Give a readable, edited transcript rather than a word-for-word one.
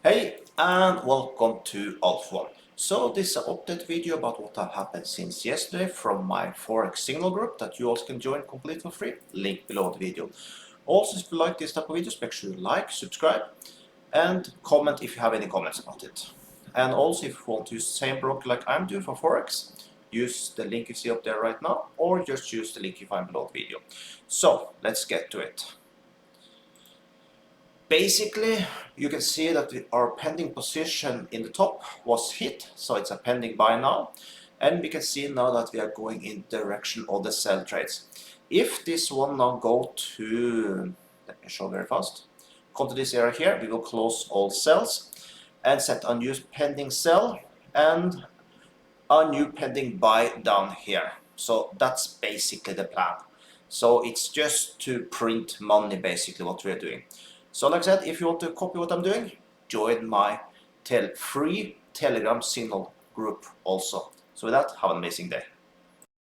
Hey and welcome to Alt1. So this is an update video about what have happened since yesterday from my Forex signal group that you also can join completely for free. Link below the video. Also, if you like this type of videos, make sure you like, subscribe and comment if you have any comments about it. And also if you want to use the same broker like I'm doing for Forex, use the link you see up there right now or just use the link you find below the video. So let's get to it. Basically, you can see that our pending position in the top was hit, so it's a pending buy now. And we can see now that we are going in the direction of the sell trades. If this one now go to, let me show very fast, come to this area here, we will close all sells and set a new pending sell and a new pending buy down here. So that's basically the plan. So it's just to print money, basically what we're doing. So like I said, if you want to copy what I'm doing, join my free Telegram signal group also. So with that, have an amazing day.